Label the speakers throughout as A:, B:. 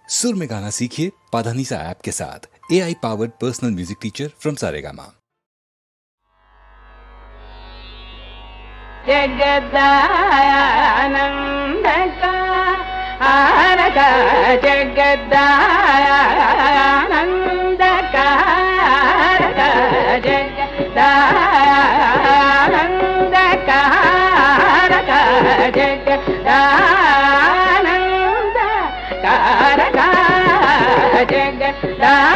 A: सुर में गाना सीखिए पाधानीसा ऐप के साथ। AI powered personal music teacher from Saregama.
B: जगदानंदकारक जगदानंदकारक जगदानंदकारक जगदानंदकारक जगदानंदकारक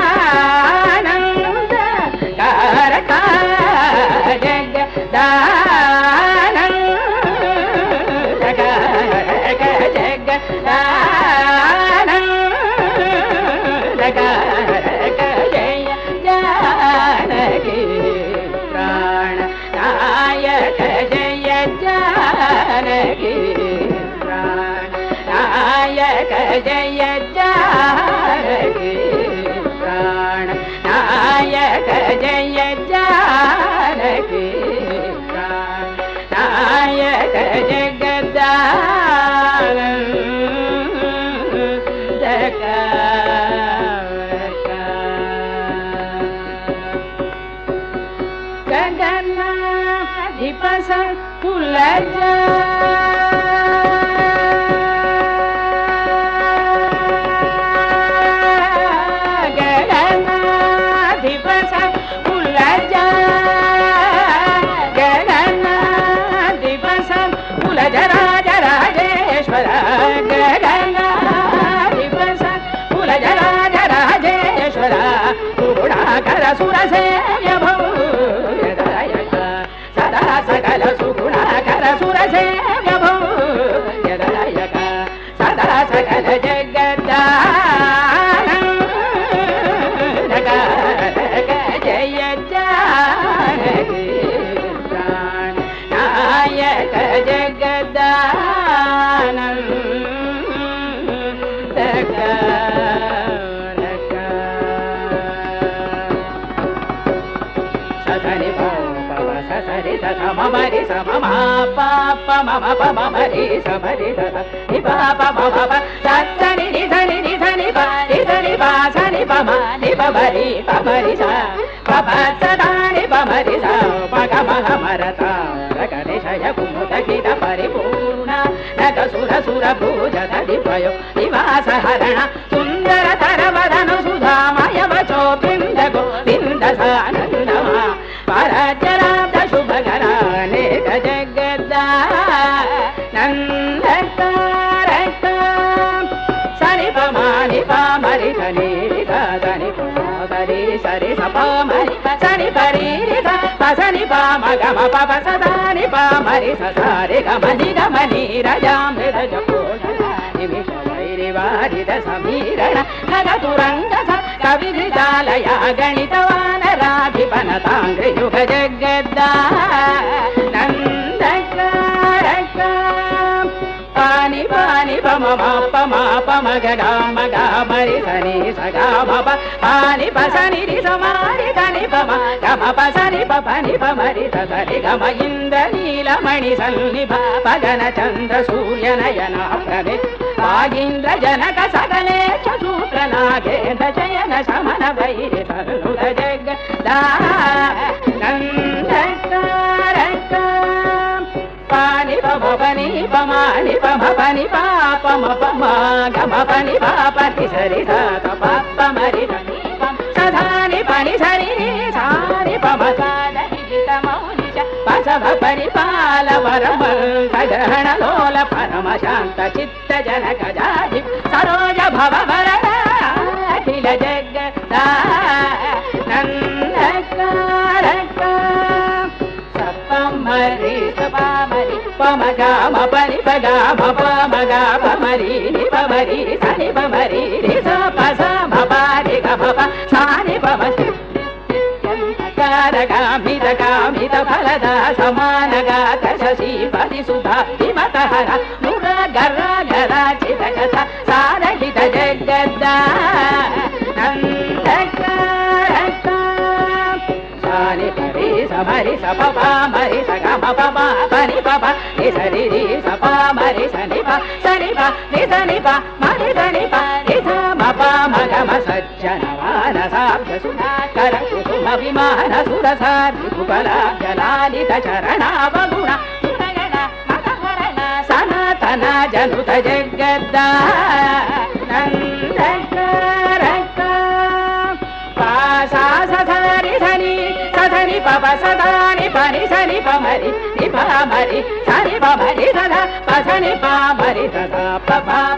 B: जय जानकी प्राण नायक जय जानकी प्राण नायक गगनाधिप कुलज सुरसेव्य भूयदायक सदा सकल सुगुणाकर सुरसेव्य भूयदायक सदा सकल जगदानंदकारक जय जानकी प्राण नायक ममरि समम पाप मम पमरि समरि नि पाप मम सत्सनि निधनि निधनि निधनि पासनि पम नि पमरि पमरि सा पपत्सदानि पमरि सा पगमः मरता रगनिशय कुमुदगित परिपूर्ण नग सुर सुर भूजत दिपयो निवास हरण सुन्दर तरवदनु सुधामय वचो बिन्द गोविन्द सानन्दमा परजराब्द शुभगराने जगदानंदकारक सनि पमानि पामरि सनि सनि परि सरि सपामरि सनि परि सनि पाम गम पप सदानि पामरि ससारि गमनि गमनि रजामृत निमिषवैरिवारिद समीरण खगतुरङ्ग कविधृतालय गणितवानराधिपनताङ्घ्रियुग जगदानन्दकारक पानि पानि पम पम पम गम गमरि सनि सगम पानि पसनि रि समारि सनि पम गम पसनि पनि पमरि सरि गम इन्द्रनीलमणि सन्निभ पगन चन्द्र सूर्यनयन प्रभे वागीन्द्र जनक सकले सूत्रनागेन्द्र जयन शमन वैरि सनुत जगदानन्दकारक पानि पम पनि पमानि पम पनि पापम पम गम पनि पापति सरि सात पापमरि सधानि पनि सरि सानि पम सादि पसभ परिपाल वरम ग्रहण लोल परम शांत चित्त जनक जाधि सरोज भव वरण अखिल जगदानन्दकारक सपमरि सपामरि पम गम परि पगम पम गम मरि नि पमरि सनि पमरि रि स पस भपारि गम प सानि पम गामित गामित फलदा समान गात शशि पति सुधा हिमतहर नुर गर गरा चित कथा सारहित जगदानन्दकारक सानि परि समरि सपा मरि सगम पमा परि पपा नि सरि रि सपा मरि सनि पा सनि पा नि सनि पा मरि सनि पा नि स म గణవాన సాభ్య సుధాకర కుసుమ విమాన సురసారి కుపలాభ్యలాలిత చరణావగుణ సనాతన జనుత జగద్ద సధని సధని పవ సదాని పని సని పమరి నిపమరి సని పమరి సదా పసని పామరి సదా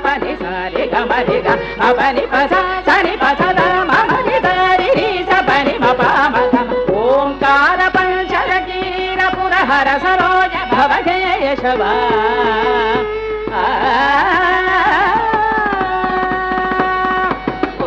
B: పని సరి గమరి గ అపని పస సని పసద మమరి దరి సపని మపమ ఓంకార పంచరకీర పురహర సరోజ భవజేషవ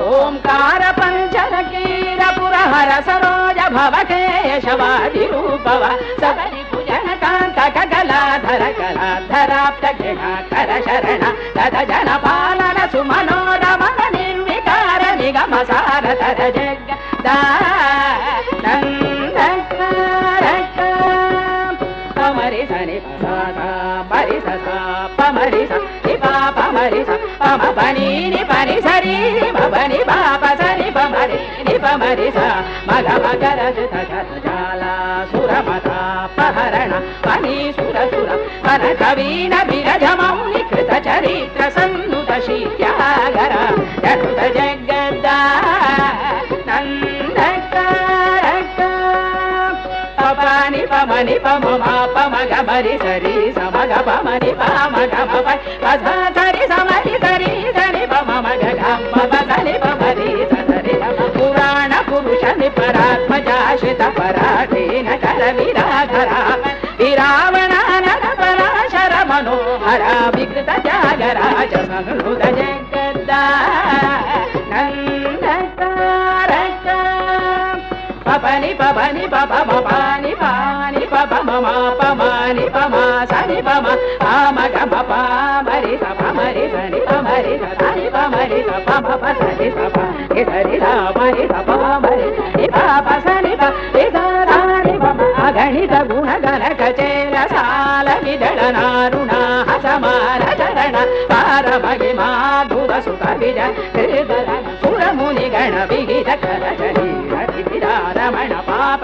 B: ఓంకార పంచరకీర పురహర సరోజ భవకేశవాది రూపవ సదరి భుజన కాంత కగలాధర కళాధరాప్త గిణాకర శరణ తద జన పాలన సుమనోరమణ నిర్వికార నిగమ సారధర జగ పమరి సని పరి పమరి పమరి పమ పని పని సరి మని పాప సరి పమరి పమరి స మగ మగర జాల సురమత పహరణ పని సుర సుర పర కవీన విరజ మౌని కృత చరిత్ర సన్నుత శీత్యాగర జనుత జగద్ద పని పమని పమ పమగ మరి సరి సమగ పమని పమగ పద సరి సమరి సరి సరి పమ మగ సరి పమరి సరి పురాణ పురుష నిపరాత్మజాశ్రిత పరాధీన కర విరాధర విరావణ పరాశర మనోహర వికృత త్యాగరాజ సంహృత జగద్ద పని పని పని పాని పమ పమాని పమా సని పమ పమగ పమరి పమరి సని పమరి సని పమరి పమ పసని పమ ఇదరి రామరి పమరి పాప సని పని పమ అగణిత గుణ గణక చేర సాల విదళ నారుణ సమాన చరణ పార మహిమా ధుర సుత విజ హృదయ సురముని గణ విహిత కర రమణ పాప